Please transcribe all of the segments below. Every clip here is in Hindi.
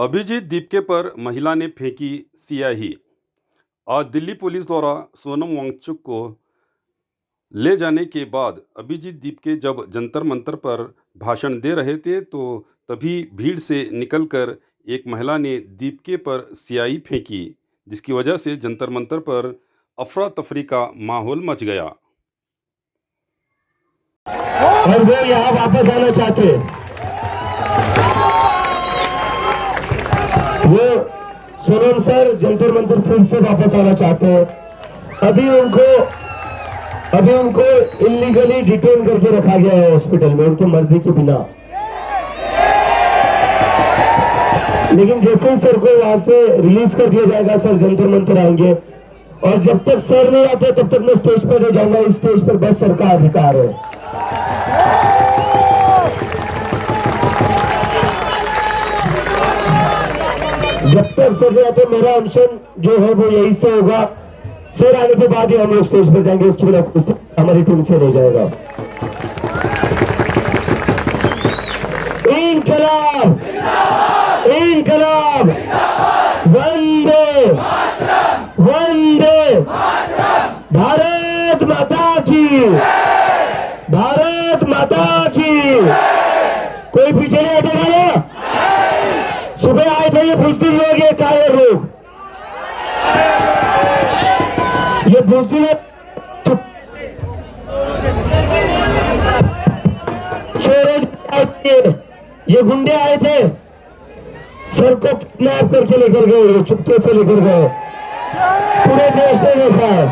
अभिजीत दीपके पर महिला ने फेंकी सियाही। आज दिल्ली पुलिस द्वारा सोनम वांगचुक को ले जाने के बाद अभिजीत दीपके जब जंतर मंतर पर भाषण दे रहे थे तो तभी भीड़ से निकलकर एक महिला ने दीपके पर सियाही फेंकी, जिसकी वजह से जंतर मंतर पर अफरा तफरी का माहौल मच गया। और वो यहाँ वापस आना चाहते हैं। वो सोनम सर जंतर मंतर फिर से वापस आना चाहते हैं। अभी उनको इलीगली डिटेन करके रखा गया है हॉस्पिटल में, उनकी मर्जी के बिना। लेकिन जैसे ही सर को वहां से रिलीज कर दिया जाएगा, सर जंतर मंतर आएंगे। और जब तक सर नहीं आते तब तक मैं स्टेज पर नहीं जाऊंगा। इस स्टेज पर बस सर का अधिकार है। जब तक सर नहीं आते मेरा अनशन जो है वो यही से होगा। सर आने के बाद ही हम लोग स्टेज पर जाएंगे, उसके बिना कुछ हमारी टीम से नहीं जाएगा। इनकलाब, इनकलाब, वंदे वंदे, भारत माता की, भारत माता की। कोई पीछे नहीं हटेगा ना। सुबह आए थे ये बुजदिल लोग, ये कायर लोग, ये बुजदिल चोरों, ये गुंडे आए थे, सर को किडनैप करके लेकर गए, चुपके से लेकर गए। पूरे देश ने देखा है,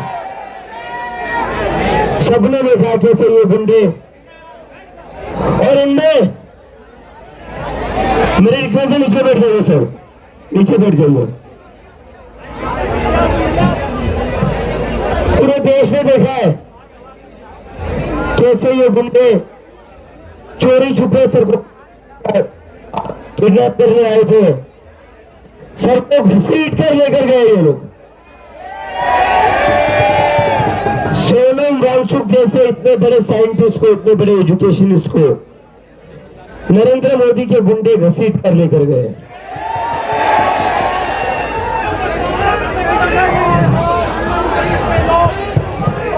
सबने देखा कैसे ये गुंडे। और इनमें मेरी रिक्वेस्ट है, नीचे बैठ जाइए सर, नीचे बैठ जाइए। पूरे देश ने देखा है कैसे ये गुंडे चोरी छुपे सर को किडनैप करने आए थे, सर को घसीट कर लेकर गए ये लोग। सोनम वांगचुक जैसे इतने बड़े साइंटिस्ट को, इतने बड़े एजुकेशनिस्ट को नरेंद्र मोदी के गुंडे घसीट कर लेकर गए।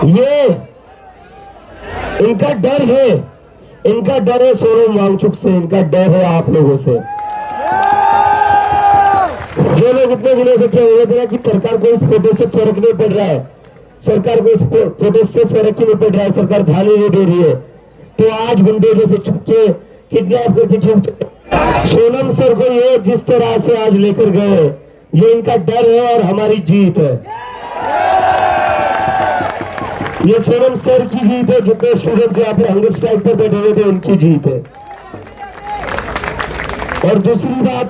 ये इनका डर है, इनका डर है सोनम वांगचुक से, इनका डर है आप लोगों से। जो लोग इतने दिनों से क्या हुए थे कि सरकार को इस फोटो से फर्क नहीं पड़ रहा है, सरकार को इस फोटो से फर्क ही नहीं पड़ रहा है, सरकार ध्यान ही नहीं दे रही है, तो आज गुंडे जैसे चुपके किडनैप करके चुपके सोनम सर को ये जिस तरह से आज लेकर गए, ये इनका डर है और हमारी जीत है। ये सोनम सर की जीत है, जितने स्टूडेंट्स यहाँ पे हंगर स्ट्राइक पर बैठे हुए थे उनकी जीत है। और दूसरी बात,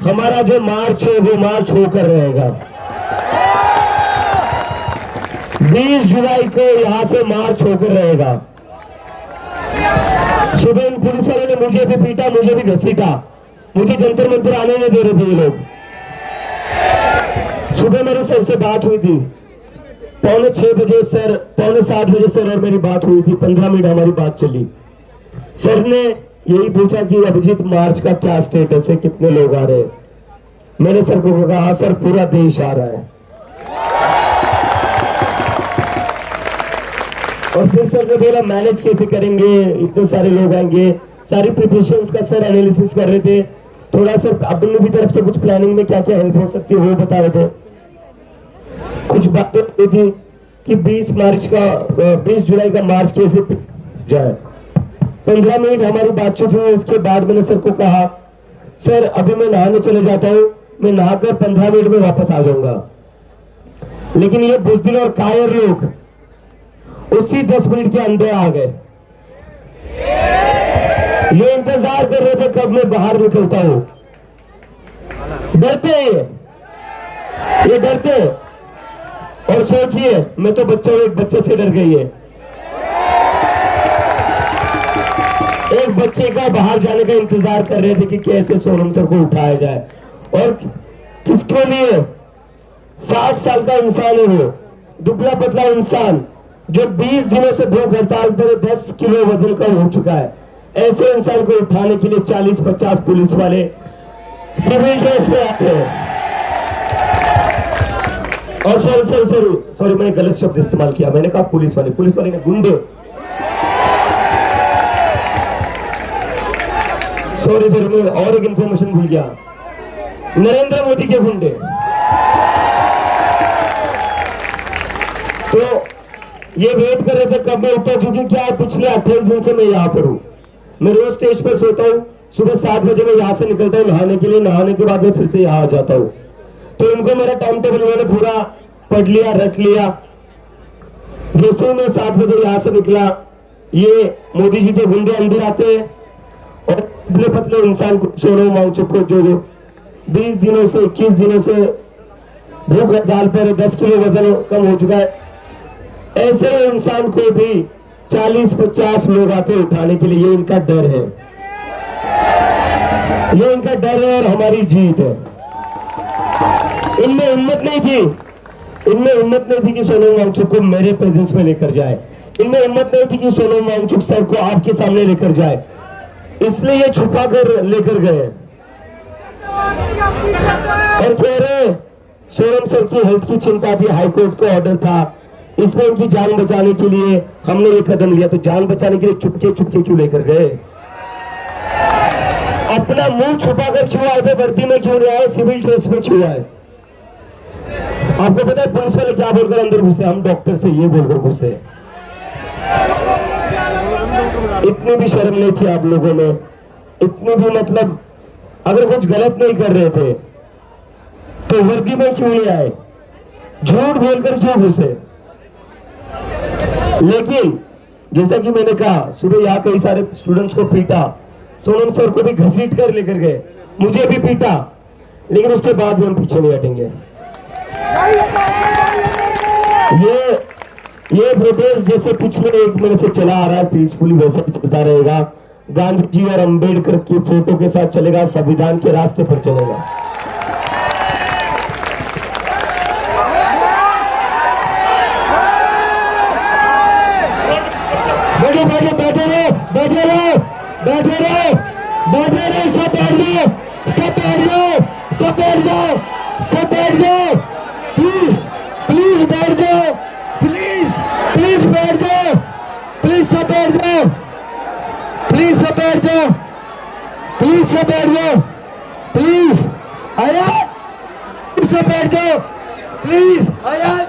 हमारा जो मार्च है वो मार्च होकर रहेगा। 20 जुलाई को यहां से मार्च होकर रहेगा। सुबह इन पुलिस वालों ने मुझे भी पीटा, मुझे भी घसीटा, मुझे जंतर मंतर आने नहीं दे रहे थे ये लोग। सुबह मेरे सर से बात हुई थी, 5:45 बजे सर, 7:15 बजे सर और मेरी बात हुई थी, 15 मिनट हमारी बात चली। सर ने यही पूछा कि अभिजीत मार्च का क्या स्टेटस है, कितने लोग आ रहे हैं। मैंने सर को कहा हाँ सर, पूरा देश आ रहा है। और फिर सर ने बोला मैनेज कैसे करेंगे, इतने सारे लोग आएंगे, सारी प्रिपरेशंस का सर एनालिसिस कर रहे थे। थोड़ा सर अपनी भी तरफ से कुछ प्लानिंग में क्या क्या हेल्प हो सकती है वो बता रहे थे। कुछ बातें हुई थी कि 20 जुलाई का मार्च कैसे जाए। 15 मिनट हमारी बातचीत हुई, उसके बाद मैंने सर को कहा सर अभी मैं नहाने चले जाता हूँ, मैं नहाकर 15 मिनट में वापस आ जाऊंगा। लेकिन ये बुजदिल और कायर लोग उसी 10 मिनट के अंदर आ गए। ये इंतजार कर रहे थे कब मैं बाहर निकलता हूं। डरते हैं ये डरते हैं। और सोचिए, मैं तो एक बच्चे से डर गई है। एक बच्चे का बाहर जाने का इंतजार कर रहे थे कि कैसे सोनम सर को उठाया जाए। और किसके लिए? 60 साल का इंसान है वो, दुबला पतला इंसान जो 20 दिनों से भूख हड़ताल पर 10 किलो वजन कम हो चुका है। ऐसे इंसान को उठाने के लिए 40-50 पुलिस वाले सिविल ड्रेस में आते हैं। और सॉरी मैंने गलत शब्द इस्तेमाल किया, मैंने कहा पुलिस वाले ने गुंडे। सॉरी मैं और एक इंफॉर्मेशन भूल गया, नरेंद्र मोदी के गुंडे। तो ये वेट कर रहे थे कब मैं उठता, क्योंकि क्या पिछले 28 दिन से मैं यहाँ पर हूँ। मैं रोज स्टेज पर सोता हूँ, सुबह 7 बजे मैं यहाँ से निकलता हूँ नहाने के लिए, नहाने के बाद मैं फिर से यहाँ आ जाता हूँ। तो इनको मेरा टाइम टेबल मैंने पूरा पढ़ लिया, रट लिया। जैसे ही मैं 7 बजे यहाँ से निकला, ये मोदी जी के गुंडे अंदर आते हैं और पतले पतले इंसान को, सोनम वांगचुक को, जो 20 दिनों से 21 दिनों से भूख हड़ताल पर 10 किलो वजन कम हो चुका है, ऐसे इंसान को भी 40-50 लोग आते उठाने के लिए। ये इनका डर है, ये इनका डर है और हमारी जीत है। इनमें हिम्मत नहीं थी कि सोनम वांगचुक को मेरे प्रेजेंस में लेकर जाए। इनमें हिम्मत नहीं थी कि सोनम वांगचुक सर को आपके सामने लेकर जाए, इसलिए ये छुपा कर लेकर गए और कह रहे सोनम सर की हेल्थ की चिंता थी, हाईकोर्ट का ऑर्डर था, इसलिए उनकी जान बचाने के लिए हमने ये कदम लिया। तो जान बचाने के लिए चुपके क्यों लेकर गए? अपना मुंह छुपाकर क्यों आए थे? वर्दी में क्यों नहीं आए? सिविल ड्रेस में क्यों आए? आपको पता है पुलिस वाले क्या बोलकर अंदर घुसे? हम डॉक्टर से ये बोलकर घुसे। इतनी भी शर्म नहीं थी आप लोगों में, इतनी भी, मतलब अगर कुछ गलत नहीं कर रहे थे तो वर्दी में क्यों नहीं आए? झूठ बोलकर क्यों घुसे? लेकिन जैसा कि मैंने कहा, सुबह यहाँ कई सारे स्टूडेंट्स को पीटा, सोनम सर को भी घसीट कर लेकर गए, मुझे भी पीटा, लेकिन उसके बाद भी हम पीछे नहीं हटेंगे। ये प्रोटेस्ट जैसे पिछले 1 महीने से चला आ रहा है पीसफुली, वैसे भी चलता रहेगा। गांधी जी और अंबेडकर की फोटो के साथ चलेगा, संविधान के रास्ते पर चलेगा। बैठे रहो, सब बैठ जाओ, प्लीज बैठ जाओ, प्लीज बैठ जाओ, प्लीज सब बैठ जाओ, प्लीज आया, सब बैठ जाओ, प्लीज आया।